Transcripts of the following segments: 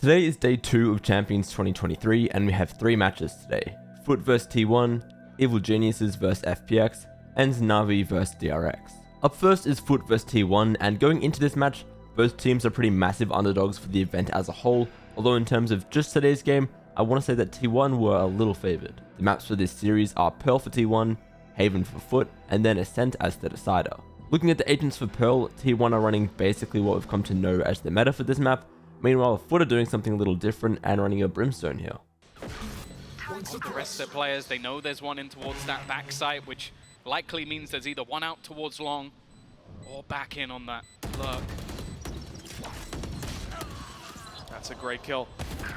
Today is day 2 of Champions 2023 and we have 3 matches today. FUT vs T1, Evil Geniuses vs FPX, and NAVI vs DRX. Up first is FUT vs T1, and going into this match, both teams are pretty massive underdogs for the event as a whole, although in terms of just today's game, I want to say that T1 were a little favoured. The maps for this series are Pearl for T1, Haven for FUT, and then Ascent as the decider. Looking at the agents for Pearl, T1 are running basically what we've come to know as the meta for this map. Meanwhile, FUT are doing something a little different and running a Brimstone here. The rest of the players, they know there's one in towards that back site, which likely means there's either one out towards long or back in on that lurk. That's a great kill.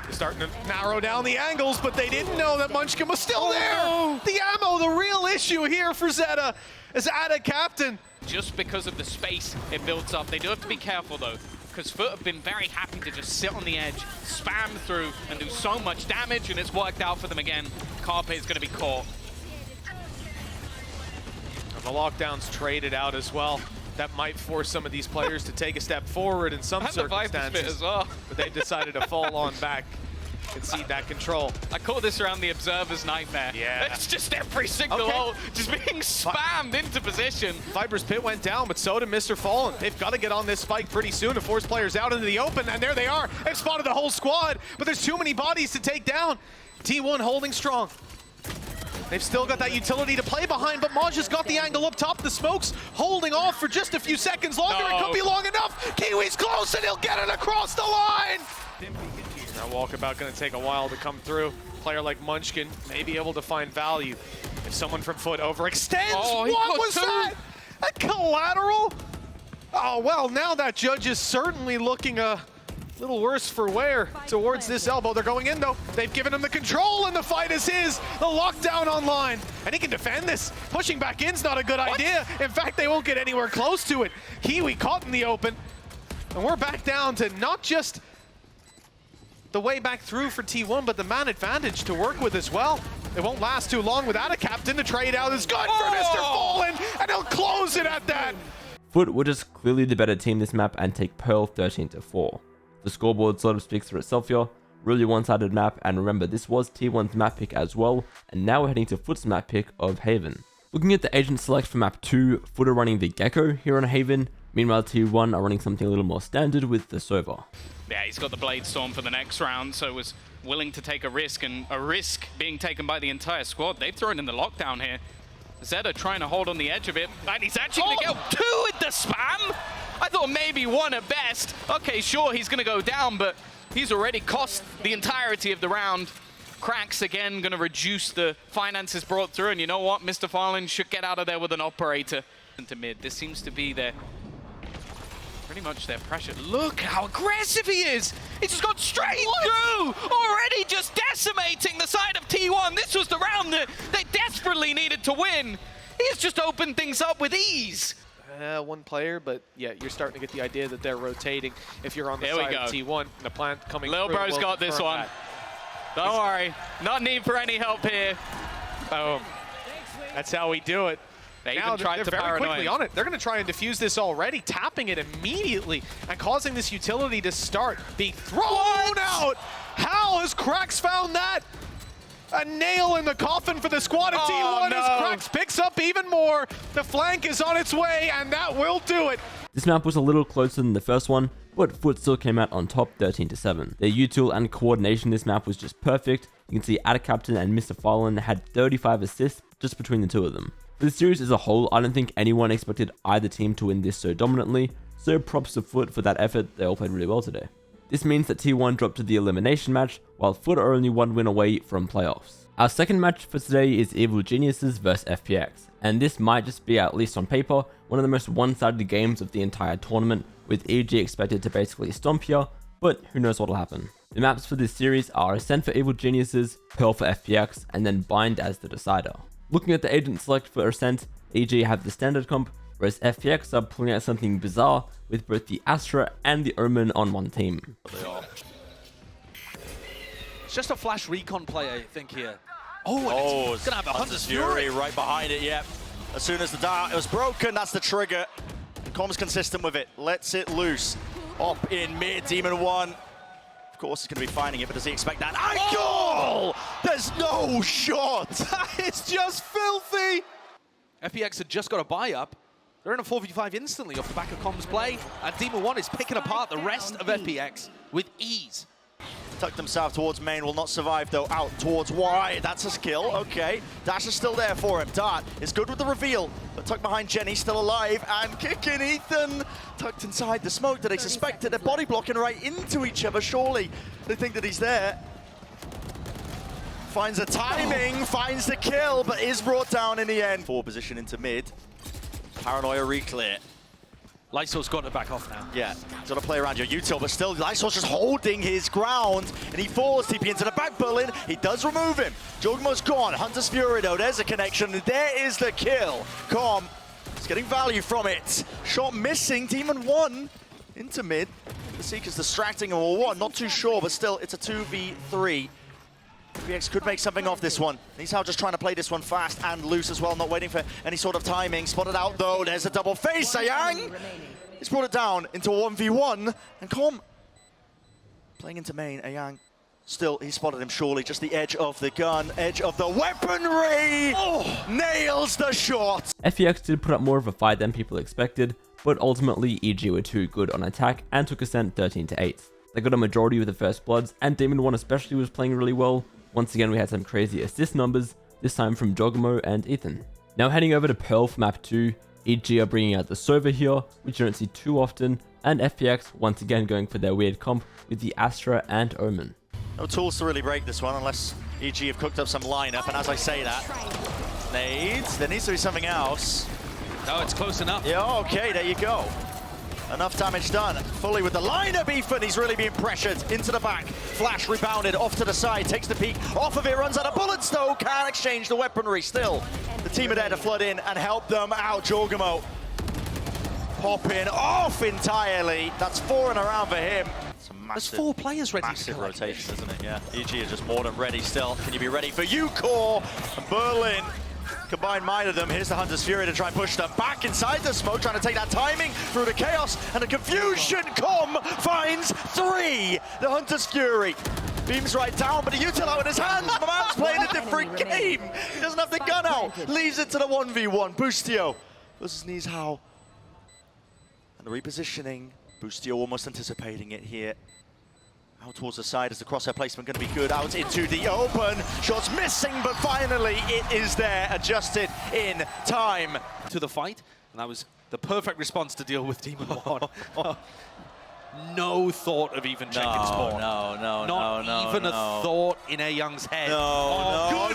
They're starting to narrow down the angles, but they didn't know that Munchkin was still there. The ammo, the real issue here for Zeta is Ada captain. Just because of the space it builds up, they do have to be careful though, because FUT have been very happy to just sit on the edge, spam through, and do so much damage, and it's worked out for them again. Carpe is going to be caught. And the lockdown's traded out as well. That might force some of these players to take a step forward in some circumstances. As well. But they've decided to fall on back, concede that control. I call this around the Observer's Nightmare. Yeah. It's just every single hole just being spammed into position. Viper's Pit went down, but so did Mr. Fallen. They've got to get on this spike pretty soon to force players out into the open, and there they are. They've spotted the whole squad, but there's too many bodies to take down. T1 holding strong. They've still got that utility to play behind, but Maj has got the angle up top. The smoke's holding off for just a few seconds longer. It could be long enough. Kiwi's close, and he'll get it across the line. That walkabout going to take a while to come through. Player like Munchkin may be able to find value. If someone from FUT overextends, what was that? A collateral? Oh, well, now that judge is certainly looking a little worse for wear towards this elbow. They're going in though. They've given him the control and the fight is his. The lockdown online. And he can defend this. Pushing back in's not a good idea. In fact, they won't get anywhere close to it. Kiwi caught in the open. And we're back down to not just the way back through for T1, but the man advantage to work with as well. It won't last too long without a captain. The trade out is good for Mr. Fallen, and he'll close it at that. FUT were just clearly the better team this map and take Pearl 13-4. The scoreboard sort of speaks for itself here. Really one-sided map, and remember this was T1's map pick as well, and now we're heading to FUT's map pick of Haven. Looking at the agent select for map 2, FUT are running the Gecko here on Haven, meanwhile T1 are running something a little more standard with the Sova. Yeah, he's got the Blade Storm for the next round, so was willing to take a risk, and a risk being taken by the entire squad. They've thrown in the lockdown here. Zeta trying to hold on the edge of it, and he's actually going to get 2 with the spam! I thought maybe 1 at best. Okay, sure, he's going to go down, but he's already cost the entirety of the round. Cracks again, going to reduce the finances brought through, and you know what? Mr. Fallen should get out of there with an operator. Into mid, this seems to be pretty much their pressure. Look how aggressive he is! He just got straight through! Already just decimating the side of T1. This was the round that they desperately needed to win. He's just opened things up with ease. One player, but yeah, you're starting to get the idea that they're rotating. If you're on the side of T1, the plant coming Lil through. Bro's got this one. Don't worry, not need for any help here. Boom. That's how we do it. They now even tried they're to very paranoia. quickly on it. They're going to try and defuse this already, tapping it immediately and causing this utility to start being thrown out. How has Krax found that? A nail in the coffin for the squad of T1 as Krax picks up even more. The flank is on its way, and that will do it. This map was a little closer than the first one, but FUT still came out on top 13-7. Their util and coordination this map was just perfect. You can see Ada Captain and Mr. Fallen had 35 assists just between the two of them. For the series as a whole, I don't think anyone expected either team to win this so dominantly, so props to FUT for that effort. They all played really well today. This means that T1 dropped to the elimination match, while FUT are only 1 win away from playoffs. Our second match for today is Evil Geniuses vs FPX, and this might just be, at least on paper, one of the most one-sided games of the entire tournament, with EG expected to basically stomp here, but who knows what'll happen. The maps for this series are Ascent for Evil Geniuses, Pearl for FPX, and then Bind as the decider. Looking at the agent select for Ascent, EG have the standard comp, whereas FPX are pulling out something bizarre with both the Astra and the Omen on one team. It's just a flash recon play, I think, here. Oh, it's gonna have a Hunter's Fury right behind it, yep. As soon as the dart was broken, that's the trigger. Com's consistent with it, lets it loose. Up in mid, Demon 1 course, he's going to be finding it, but does he expect that? Goal! There's no shot! That is just filthy! FPX had just got a buy up. They're in a 4v5 instantly off the back of Com's play, and Demon 1 is picking apart the rest of FPX with ease. Tucked himself towards main, will not survive though. Out towards wide, that's a skill, okay. Dash is still there for him. Dart is good with the reveal, but tucked behind Jenny, still alive, and kicking Ethan. Tucked inside the smoke that they suspected. They're body blocking right into each other, surely. They think that he's there. Finds the timing, finds the kill, but is brought down in the end. Forward position into mid. Paranoia reclear. Lysol's got to back off now. Yeah, he's got to play around your util, but still, Lysol's just holding his ground, and he falls TP into the back. Berlin, he does remove him. Jorgmo's gone. Hunter's Fury, though, there's a connection. There is the kill. Com is getting value from it. Shot missing, Demon 1 into mid. The Seeker's distracting him, or one, not too sure, but still, it's a 2v3. FPX could make something of this one. He's now just trying to play this one fast and loose as well, not waiting for any sort of timing. Spotted out though, there's a double face, Ayang! He's brought it down into a 1v1, and Com playing into main, Ayang. Still, he spotted him surely, just the edge of the gun, edge of the weaponry! Oh, nails the shot! FPX did put up more of a fight than people expected, but ultimately EG were too good on attack and took Ascent 13-8. They got a majority with the first bloods, and Demon 1 especially was playing really well. Once again, we had some crazy assist numbers, this time from Jogamo and Ethan. Now heading over to Pearl for map 2, EG are bringing out the Sova here, which you don't see too often, and FPX once again going for their weird comp with the Astra and Omen. No tools to really break this one unless EG have cooked up some lineup, and as I say that, nades, there needs to be something else. No, it's close enough. Yeah, okay, there you go. Enough damage done. Fully with the lineup, Ethan, he's really being pressured into the back. Flash rebounded off to the side, takes the peek, off of it, runs out of bullets though, can't exchange the weaponry still. The team are there to flood in and help them out. Jorgamo popping off entirely. That's 4 in a round for him. There's 4 players ready. Massive rotation, isn't it? Yeah. EG is just more than ready still. Can you be ready for Ucore? And Berlin combine mind of them. Here's the Hunter's Fury to try and push them back inside the smoke, trying to take that timing through the chaos and the confusion. Com finds 3. The Hunter's Fury beams right down, but the util out in his hands. My man's playing a different game. He doesn't have the gun out. Leaves it to the 1v1. Boostio versus Nizhao. And the repositioning. Boostio almost anticipating it here. Out towards the side, is the crosshair placement going to be good? Out into the open. Shots missing, but finally it is there, adjusted in time. To the fight, and that was the perfect response to deal with Demon 1. No thought of even checking spawn. Not even a thought in Ayang's head. No!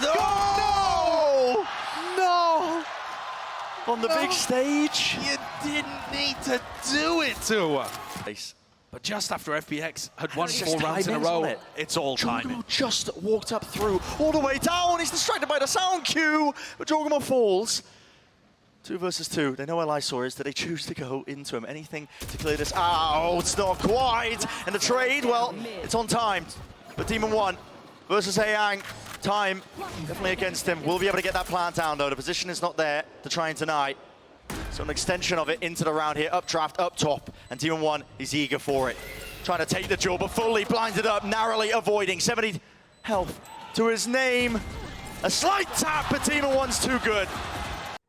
On the big stage. You didn't need to do it to her. Nice. But just after FPX had won 4 rounds in a row, it's all timing. Jogamo just walked up through, all the way down. He's distracted by the sound cue, but Jogamo falls. 2 versus 2. They know where Lysor is. Do they choose to go into him? Anything to clear this out? It's not quite. And the trade, well, it's on time. But Demon 1 versus Ayang. Time definitely against him. Will be able to get that plant down, though. The position is not there to try and deny. So an extension of it into the round here, updraft, up top, and Demon 1 is eager for it. Trying to take the jewel, but fully blinded up, narrowly avoiding. 70 health to his name. A slight tap, but Demon 1's too good.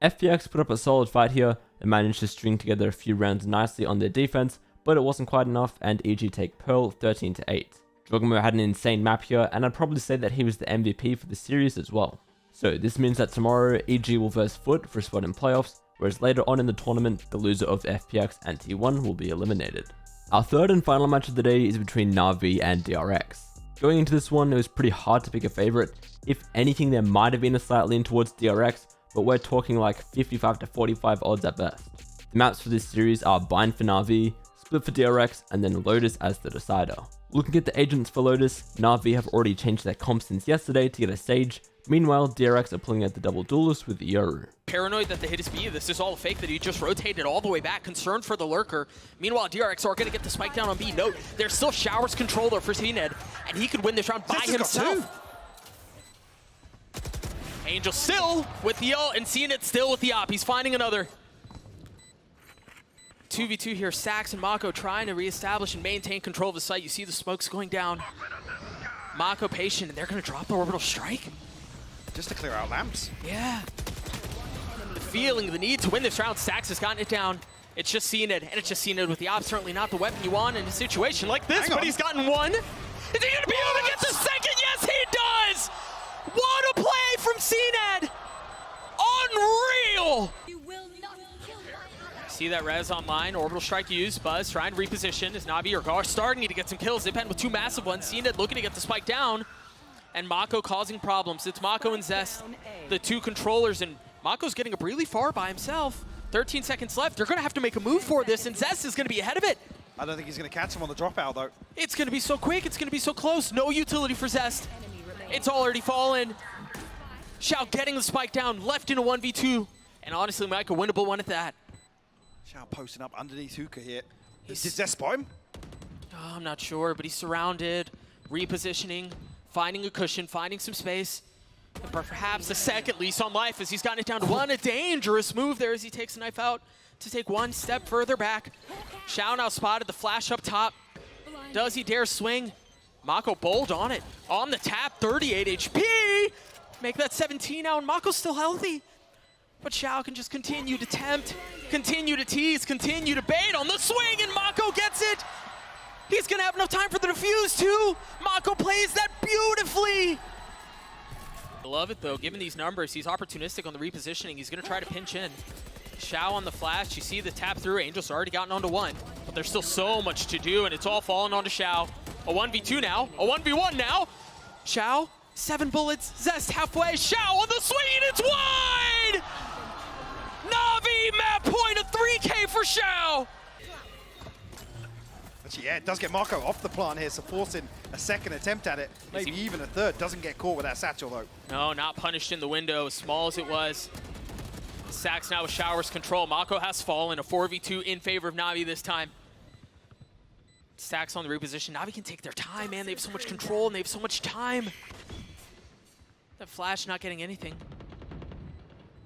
FPX put up a solid fight here and managed to string together a few rounds nicely on their defense, but it wasn't quite enough, and EG take Pearl 13-8. Jogamo had an insane map here, and I'd probably say that he was the MVP for the series as well. So this means that tomorrow EG will verse FUT for a spot in playoffs, whereas later on in the tournament, the loser of FPX and T1 will be eliminated. Our third and final match of the day is between NAVI and DRX. Going into this one, it was pretty hard to pick a favorite. If anything, there might have been a slight lean towards DRX, but we're talking like 55 to 45 odds at best. The maps for this series are Bind for NAVI, Split for DRX, and then Lotus as the decider. Looking at the agents for Lotus, NAVI have already changed their comp since yesterday to get a Sage. Meanwhile, DRX are pulling out the double duelist with Yoru. Paranoid that the hit is B, this is all fake, that he just rotated all the way back, concerned for the lurker. Meanwhile, DRX are going to get the spike down on B. Note, there's still Shower's controller for CNED, and he could win this round by himself. Angel still with the ult, and CNED still with the op. He's finding another. 2v2 here. Sax and Mako trying to reestablish and maintain control of the site. You see the smokes going down. Mako patient, and they're going to drop the orbital strike. Just to clear out lamps. Yeah. The feeling, the need to win this round. Sax has gotten it down. It's just CNED, and it's just CNED with the op. Certainly not the weapon you want in a situation like this, but he's gotten one. Is he going to be able to get the second? Yes, he does! What a play from CNED! Unreal! See that res online, orbital strike used, Buzz trying to reposition as Navi or Gar starting to get some kills. Zipan with two massive ones, CNED looking to get the spike down, and Mako causing problems. It's Mako and Zest, the two controllers, and Mako's getting up really far by himself. 13 seconds left, they're gonna have to make a move for this, and Zest is gonna be ahead of it. I don't think he's gonna catch him on the dropout though. It's gonna be so quick, it's gonna be so close. No utility for Zest. It's already fallen. Shao getting the spike down, left in a 1v2, and honestly, Mike, a winnable one at that. Shao posting up underneath Hookah here. Did Zest spot him? Oh, I'm not sure, but he's surrounded, repositioning, finding a cushion, finding some space. And perhaps the second lease on life as he's gotten it down to one. A dangerous move there as he takes the knife out to take one step further back. Shao now spotted the flash up top. Does he dare swing? Mako bold on it. On the tap, 38 HP. Make that 17 now, and Mako's still healthy. But Shao can just continue to tempt, continue to tease, continue to bait on the swing, and Mako gets it. He's gonna have enough time for the defuse too. Mako plays that beautifully. I love it though, given these numbers, he's opportunistic on the repositioning. He's gonna try to pinch in. Shao on the flash, you see the tap through. Angel's already gotten onto one, but there's still so much to do, and it's all falling onto Shao. A 1v2 now, a 1v1 now. Shao, 7 bullets, Zest halfway, Shao on the swing, and it's wide! Navi map point, a 3K for Shao! Actually, yeah, it does get Mako off the plant here, so forcing a second attempt at it. Maybe even a third. Doesn't get caught with that satchel though. No, not punished in the window, as small as it was. Sax now with Shower's control. Mako has fallen, a 4v2 in favor of Navi this time. Sax on the reposition. Navi can take their time, man. They have so much control and they have so much time. That flash not getting anything.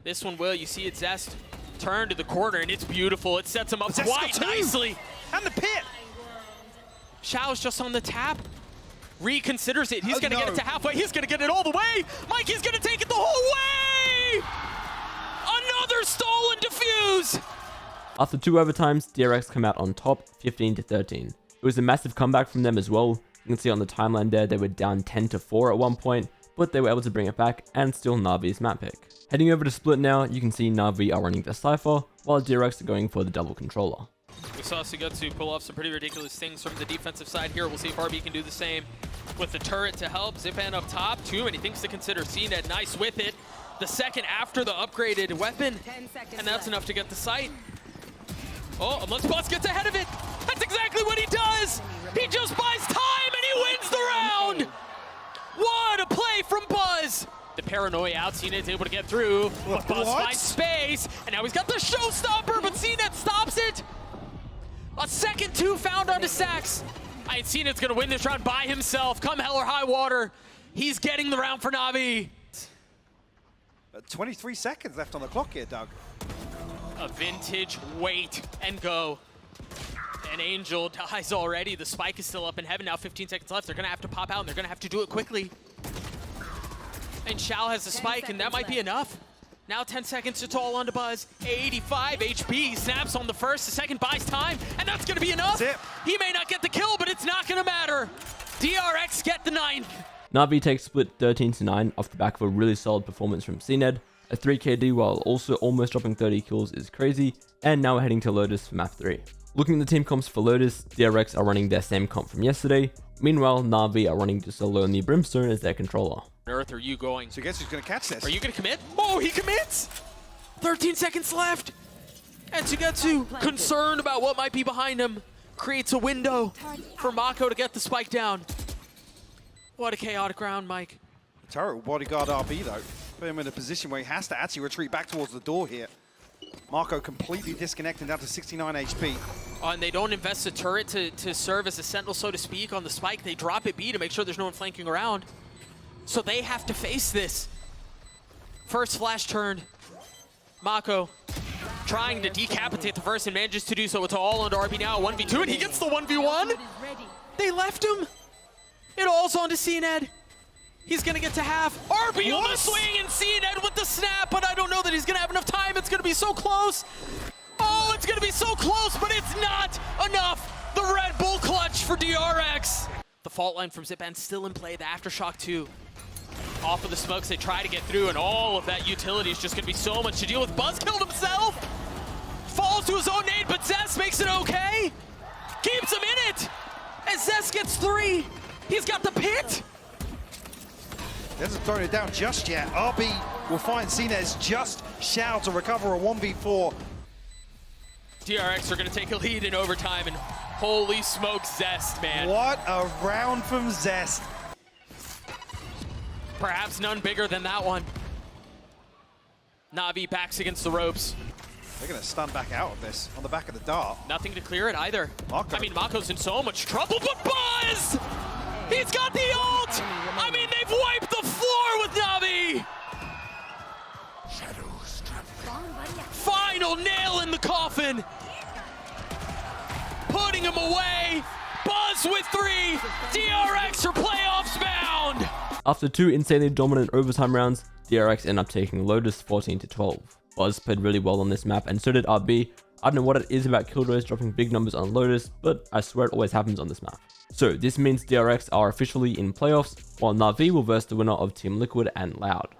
This one will. You see it, Zest turn to the corner, and it's beautiful. It sets him up quite nicely. And the pit. Shao's just on the tap. Reconsiders it. He's going to get it to halfway. He's going to get it all the way. Mikey's going to take it the whole way. Another stolen defuse. After 2 overtimes, DRX come out on top 15-13. It was a massive comeback from them as well. You can see on the timeline there, they were down 10-4 at one point, but they were able to bring it back and still Navi's map pick. Heading over to Split now, you can see Navi are running the Cypher, while DRX are going for the double controller. We saw Sugetsu pull off some pretty ridiculous things from the defensive side here. We'll see if RB can do the same with the turret to help. Zipan up top, too many things to consider. CNED nice with it. The second after the upgraded weapon, and that's enough to get the site. Oh, unless Buzz gets ahead of it. That's exactly what he does. He just buys time and he wins the round. What a play from Buzz. The paranoia out, CNED's able to get through, but Buzz finds space, and now he's got the showstopper, but CNED stops it. A second 2 found onto Sax. I ain't CNED's gonna win this round by himself. Come hell or high water, he's getting the round for Navi. 23 seconds left on the clock here, Doug. A vintage wait and go. And Angel dies already. The spike is still up in heaven now. 15 seconds left. They're gonna have to pop out, and they're gonna have to do it quickly. And Shao has the spike, and that might be enough. Now 10 seconds, it's all onto Buzz. 85 HP, snaps on the first, the second buys time, and that's gonna be enough. He may not get the kill, but it's not gonna matter. DRX get the 9th. Navi takes Split 13-9 off the back of a really solid performance from CNED. A 3KD while also almost dropping 30 kills is crazy, and now we're heading to Lotus for map 3. Looking at the team comps for Lotus, DRX are running their same comp from yesterday. Meanwhile, Navi are running just a lonely Brimstone as their controller. Earth, are you going? So guess who's going to catch this? Are you going to commit? Oh, he commits! 13 seconds left! And Sugetsu, concerned about what might be behind him, creates a window for Mako to get the spike down. What a chaotic round, Mike. The turret will bodyguard RB though. Put him in a position where he has to actually retreat back towards the door here. Mako completely disconnecting down to 69 HP. And they don't invest the turret to serve as a sentinel, so to speak, on the spike. They drop it B to make sure there's no one flanking around. So they have to face this. First flash turned. Mako trying to decapitate the first and manages to do so. It's all under RB now, 1v2, and he gets the 1v1. They left him. It all's on to CNED. He's gonna get to half. RB on the swing and CNED with the snap, but I don't know that he's gonna have enough time. It's gonna be so close. Oh, it's gonna be so close, but it's not enough. The Red Bull clutch for DRX. The fault line from Zipman still in play. The Aftershock 2. Off of the smokes, they try to get through, and all of that utility is just gonna be so much to deal with. Buzz killed himself. Falls to his own nade, but Zest makes it okay. Keeps him in it. As Zest gets 3. He's got the pit. He hasn't thrown it down just yet. RB will find Sinez just shall to recover a 1v4. DRX are going to take a lead in overtime, and holy smoke, Zest, man. What a round from Zest. Perhaps none bigger than that one. Navi backs against the ropes. They're going to stun back out of this on the back of the dart. Nothing to clear it either. Mako. I mean, Mako's in so much trouble, but Buzz! He's got the ult! I mean, they've wiped the floor with Navi! Final nail in the coffin! Putting him away! Buzz with 3! DRX are playoffs bound! After 2 insanely dominant overtime rounds, DRX ended up taking Lotus 14-12. Buzz played really well on this map, and so did RB. I don't know what it is about Killjoys dropping big numbers on Lotus, but I swear it always happens on this map. So this means DRX are officially in playoffs, while NAVI will verse the winner of Team Liquid and Loud.